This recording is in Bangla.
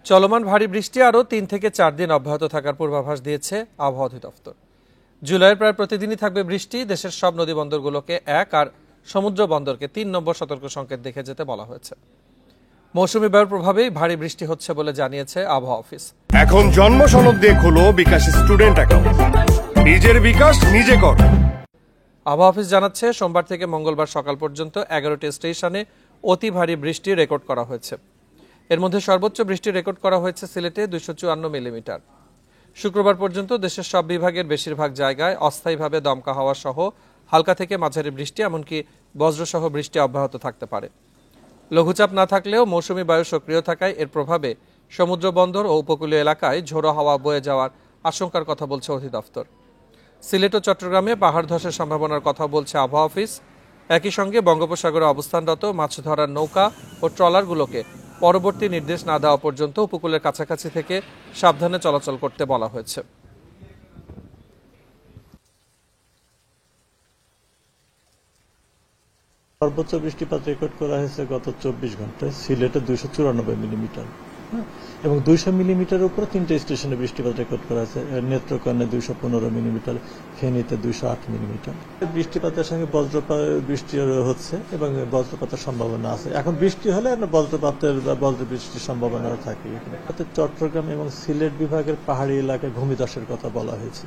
চলমান ভারী বৃষ্টি আরও ৩ থেকে ৪ দিন অব্যাহত থাকার পূর্বাভাস দিয়েছে আবহাওয়া অধিদপ্তর। জুলাইয়ের প্রায় প্রতিদিনই থাকবে বৃষ্টি। দেশের সব নদী বন্দরগুলোকে ১ আর সমুদ্র বন্দরকে ৩ নম্বর সতর্ক সংকেত দেখে যেতে বলা হয়েছে। মৌসুমী বায়ুর প্রভাবেই ভারী বৃষ্টি হচ্ছে বলে জানিয়েছে আবহাওয়া অফিস। এখন জন্ম সনদ দিয়ে খোলো বিকাশ স্টুডেন্ট অ্যাকাউন্ট। নিজের বিকাশ নিজে কর। আবহাওয়া অফিস জানাচ্ছে, সোমবার থেকে মঙ্গলবার সকাল পর্যন্ত ১১টি স্টেশনে অতি ভারী বৃষ্টি রেকর্ড করা হয়েছে। এর মধ্যে সর্বোচ্চ বৃষ্টি রেকর্ড করা হয়েছে সিলেটে ২৫৪ মিলিমিটার। শুক্রবার পর্যন্ত দেশের সব বিভাগের বেশিরভাগ জায়গায় অস্থায়ীভাবে দমকা হাওয়া সহ হালকা থেকে মাঝারি বৃষ্টি, এমনকি বজ্রসহ বৃষ্টি অব্যাহত থাকতে পারে। লঘুচাপ না থাকলেও মৌসুমী বায়ু সক্রিয় থাকায় এর প্রভাবে সমুদ্র বন্দর ও উপকূলীয় এলাকায় ঝোড়ো হাওয়া বয়ে যাওয়ার আশঙ্কার কথা বলছে অধিদপ্তর। সিলেট ও চট্টগ্রামে পাহাড় ধসের সম্ভাবনার কথা বলছে আবহাওয়া অফিস। একই সঙ্গে বঙ্গোপসাগরে অবস্থানরত মাছ ধরার নৌকা ও ট্রলারগুলোকে পরবর্তী নির্দেশ না দেওয়া পর্যন্ত উপকূলের কাছাকাছি থেকে সাবধানে চলাচল করতে বলা হয়েছে। সর্বোচ্চ বৃষ্টিপাত রেকর্ড করা হয়েছে গত ২৪ ঘন্টায় সিলেটে ২৯৪ মিলিমিটার এবং ২০০ মিলিমিটারের উপরে ৩টে স্টেশনে বৃষ্টিপাত রেকর্ড করা হয়েছে। নেত্রকোনায় ২১৫ মিলিমিটার, ফেনীতে ২০৮ মিলিমিটার। বৃষ্টিপাতের সঙ্গে বজ্রপাত বৃষ্টি হচ্ছে এবং বজ্রপাতের সম্ভাবনা আছে। এখন বৃষ্টি হলে বজ্রপাতের বা বজ্রবৃষ্টির সম্ভাবনা থাকে। চট্টগ্রাম এবং সিলেট বিভাগের পাহাড়ি এলাকায় ভূমিধসের কথা বলা হয়েছে।